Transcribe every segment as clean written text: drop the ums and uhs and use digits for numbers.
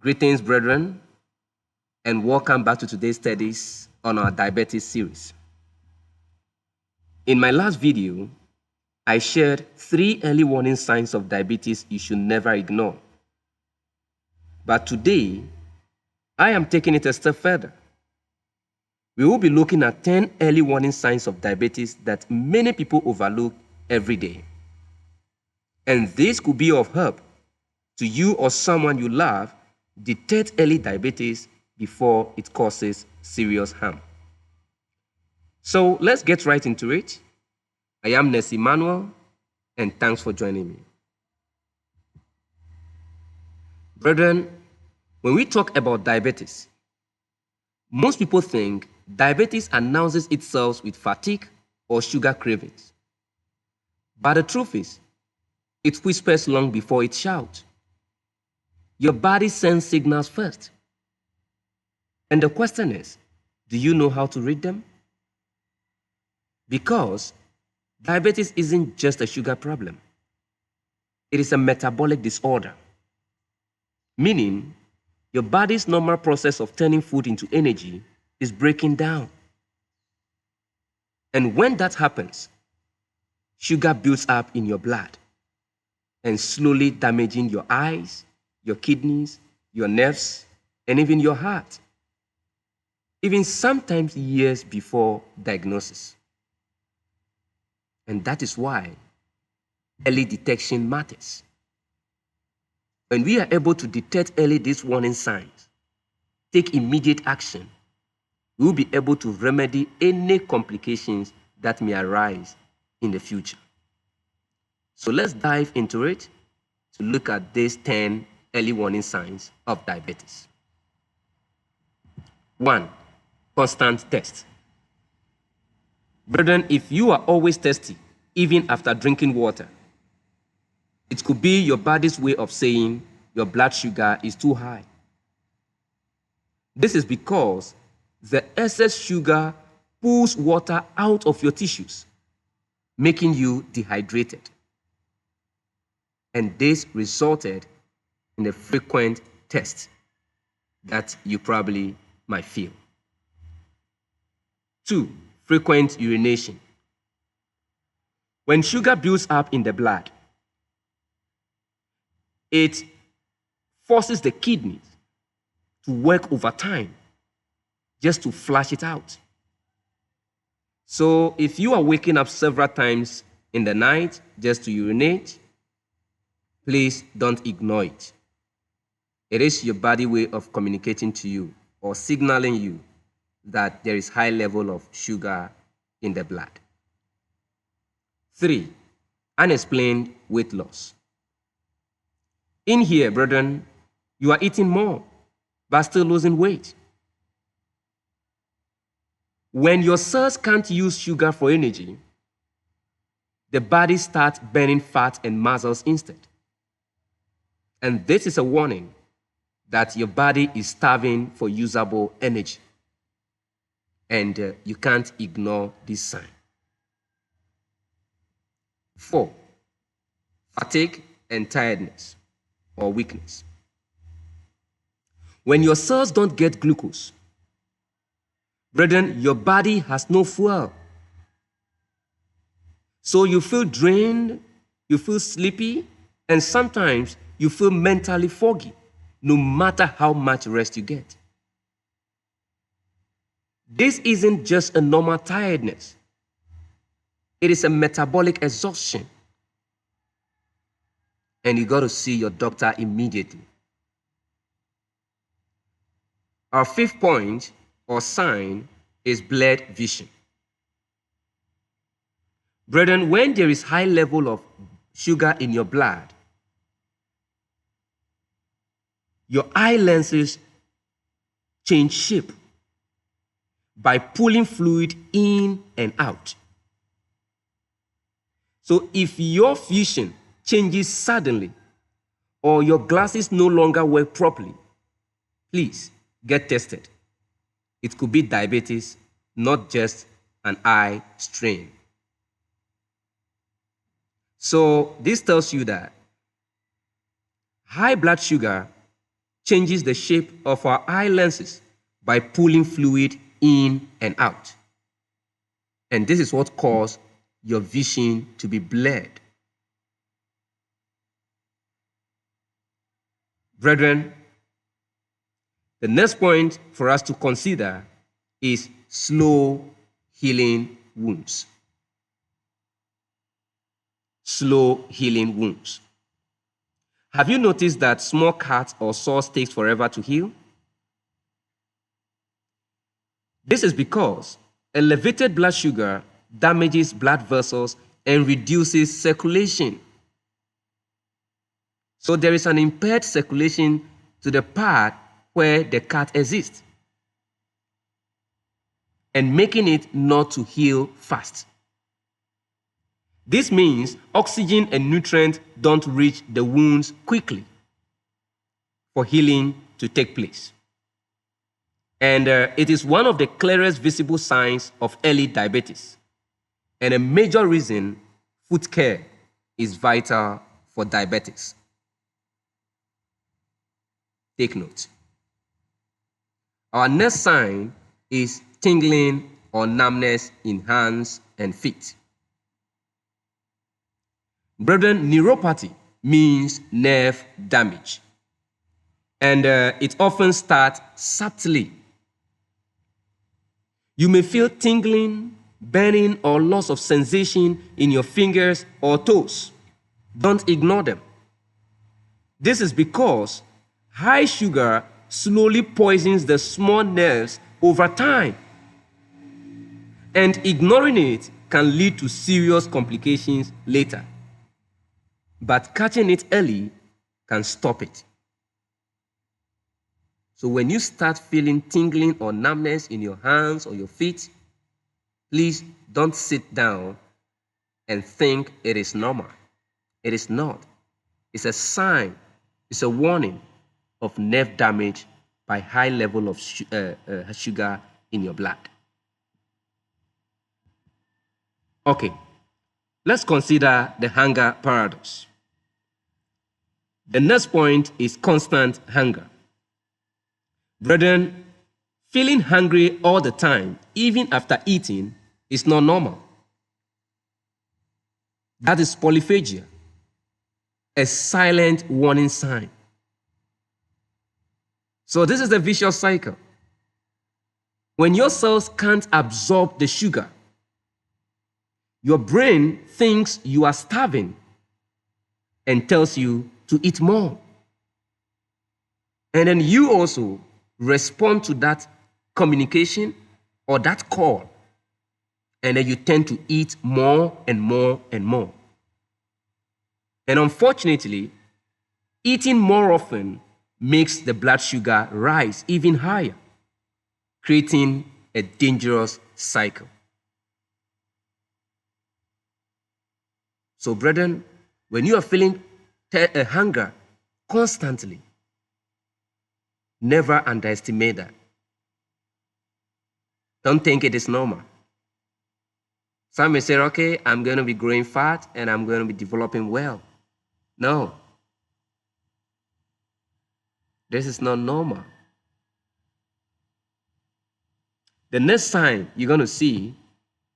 Greetings, brethren, and welcome back to today's studies on our diabetes series. In my last video, I shared 3 early warning signs of diabetes you should never ignore. But today, I am taking it a step further. We will be looking at 10 early warning signs of diabetes that many people overlook every day. And this could be of help to you or someone you love detect early diabetes before it causes serious harm. So let's get right into it. I am Ness Emmanuel, and thanks for joining me. Brethren, when we talk about diabetes, most people think diabetes announces itself with fatigue or sugar cravings. But the truth is, it whispers long before it shouts. Your body sends signals first. And the question is, do you know how to read them? Because diabetes isn't just a sugar problem. It is a metabolic disorder, meaning your body's normal process of turning food into energy is breaking down. And when that happens, sugar builds up in your blood and slowly damaging your eyes, your kidneys, your nerves, and even your heart, even sometimes years before diagnosis. And that is why early detection matters. When we are able to detect early these warning signs, take immediate action, we will be able to remedy any complications that may arise in the future. So let's dive into it to look at these 10 early warning signs of diabetes. 1. Constant thirst. Brethren, if you are always thirsty, even after drinking water, it could be your body's way of saying your blood sugar is too high. This is because the excess sugar pulls water out of your tissues, making you dehydrated. And this resulted in a frequent thirst that you probably might feel. 2. Frequent urination. When sugar builds up in the blood, it forces the kidneys to work overtime just to flush it out. So if you are waking up several times in the night just to urinate, please don't ignore it. It is your body way of communicating to you or signaling you that there is high level of sugar in the blood. 3. Unexplained weight loss. In here, brethren, you are eating more, but still losing weight. When your cells can't use sugar for energy, the body starts burning fat and muscles instead. And this is a warning that your body is starving for usable energy. And you can't ignore this sign. 4. Fatigue and tiredness or weakness. When your cells don't get glucose, brethren, your body has no fuel. So you feel drained, you feel sleepy, and sometimes you feel mentally foggy, no matter how much rest you get. This isn't just a normal tiredness. It is a metabolic exhaustion. And you got to see your doctor immediately. Our 5th point or sign is blurred vision. Brethren, when there is high level of sugar in your blood, your eye lenses change shape by pulling fluid in and out. So if your vision changes suddenly or your glasses no longer work properly, please get tested. It could be diabetes, not just an eye strain. So this tells you that high blood sugar changes the shape of our eye lenses by pulling fluid in and out. And this is what causes your vision to be blurred. Brethren, the next point for us to consider is slow healing wounds. Slow healing wounds. Have you noticed that small cuts or sores take forever to heal? This is because elevated blood sugar damages blood vessels and reduces circulation. So there is an impaired circulation to the part where the cut exists, and making it not to heal fast. This means oxygen and nutrients don't reach the wounds quickly for healing to take place. And it is one of the clearest visible signs of early diabetes, and a major reason foot care is vital for diabetics. Take note. Our next sign is tingling or numbness in hands and feet. Brethren, neuropathy means nerve damage, and it often starts subtly. You may feel tingling, burning, or loss of sensation in your fingers or toes. Don't ignore them. This is because high sugar slowly poisons the small nerves over time, and ignoring it can lead to serious complications later. But catching it early can stop it. So when you start feeling tingling or numbness in your hands or your feet, please don't sit down and think it is normal. It is not. It's a sign, it's a warning of nerve damage by high level of sugar in your blood. Okay, let's consider the hunger paradox. The next point is constant hunger. Brethren, feeling hungry all the time, even after eating, is not normal. That is polyphagia, a silent warning sign. So this is the vicious cycle. When your cells can't absorb the sugar, your brain thinks you are starving and tells you to eat more. And then you also respond to that communication or that call, and then you tend to eat more and more and more. And unfortunately, eating more often makes the blood sugar rise even higher, creating a dangerous cycle. So, brethren, when you are feeling hunger constantly, never underestimate that. Don't think it is normal. Some may say, okay, I'm going to be growing fat and I'm going to be developing well. No. This is not normal. The next sign you're going to see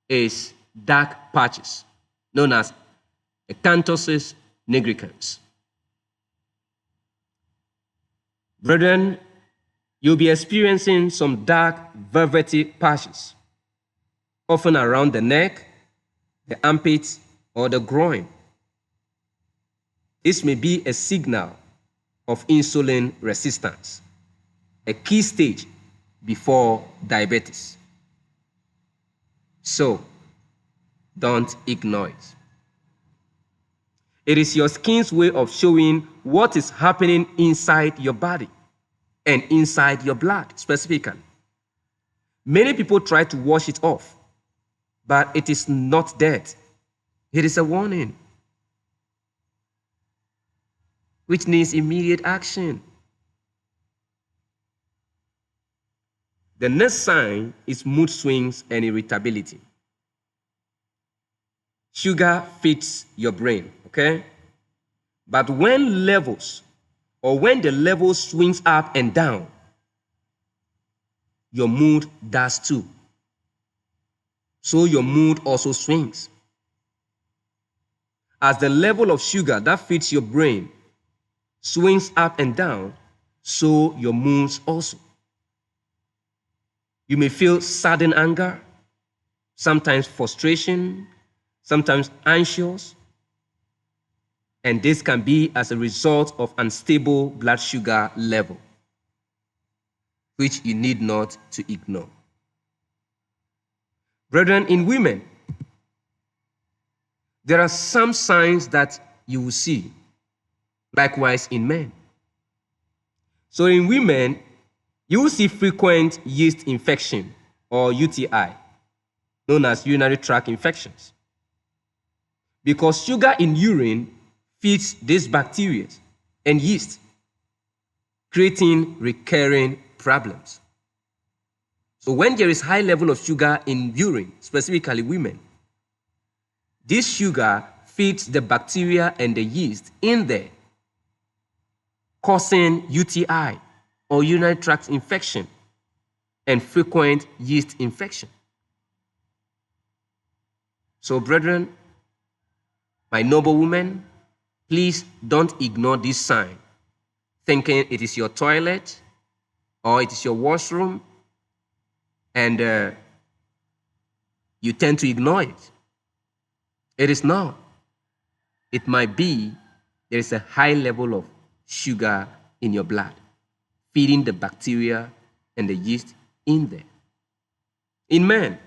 is dark patches, known as acanthosis nigricans. Brethren, you'll be experiencing some dark, velvety patches, often around the neck, the armpits, or the groin. This may be a signal of insulin resistance, a key stage before diabetes. So, don't ignore it. It is your skin's way of showing what is happening inside your body and inside your blood specifically. Many people try to wash it off, but it is not dead. It is a warning, which needs immediate action. The next sign is mood swings and irritability. Sugar feeds your brain, okay? But when levels or when the level swings up and down, your mood does too. So your mood also swings. As the level of sugar that feeds your brain swings up and down, so your moods also. You may feel sudden anger, sometimes frustration, sometimes anxious, and this can be as a result of unstable blood sugar level, which you need not to ignore. Brethren, in women, there are some signs that you will see, likewise in men. So in women, you will see frequent yeast infection or UTI, known as urinary tract infections, because sugar in urine feeds these bacteria and yeast, creating recurring problems. So when there is high level of sugar in urine, specifically women, this sugar feeds the bacteria and the yeast in there, causing UTI or urinary tract infection and frequent yeast infection. So brethren, my noble women, please don't ignore this sign, thinking it is your toilet or it is your washroom, and you tend to ignore it. It is not. It might be there is a high level of sugar in your blood, feeding the bacteria and the yeast in there. In men,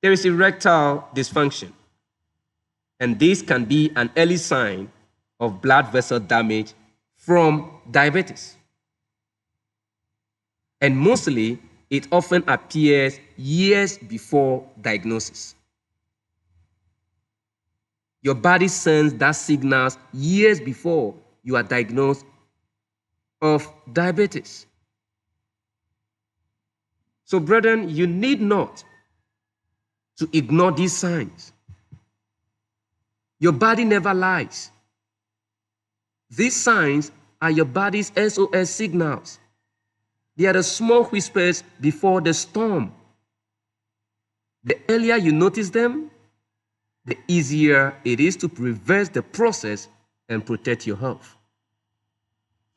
there is erectile dysfunction, and this can be an early sign of blood vessel damage from diabetes. And mostly, it often appears years before diagnosis. Your body sends that signals years before you are diagnosed of diabetes. So, brethren, you need not to ignore these signs. Your body never lies. These signs are your body's SOS signals. They are the small whispers before the storm. The earlier you notice them, the easier it is to reverse the process and protect your health.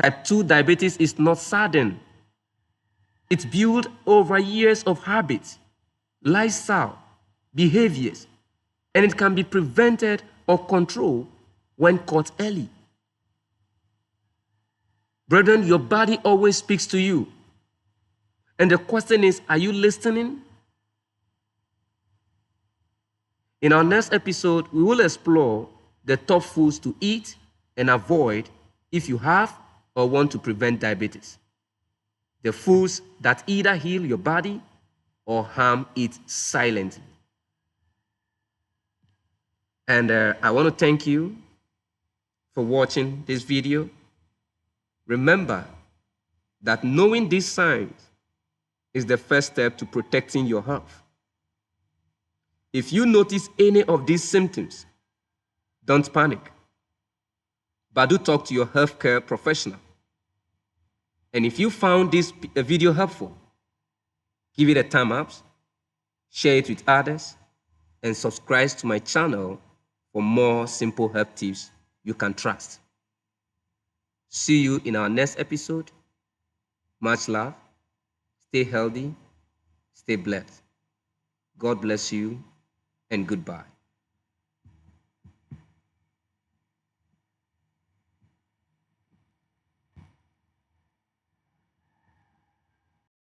Type 2 diabetes is not sudden. It's built over years of habits, lifestyle, behaviors, and it can be prevented or controlled when caught early. Brethren, your body always speaks to you. And the question is, are you listening? In our next episode, we will explore the top foods to eat and avoid if you have or want to prevent diabetes. The foods that either heal your body or harm it silently. And I want to thank you for watching this video. Remember that knowing these signs is the first step to protecting your health. If you notice any of these symptoms, don't panic, but do talk to your healthcare professional. And if you found this video helpful, give it a thumb up, share it with others, and subscribe to my channel for more simple health tips you can trust. See you in our next episode. Much love. Stay healthy. Stay blessed. God bless you, and goodbye.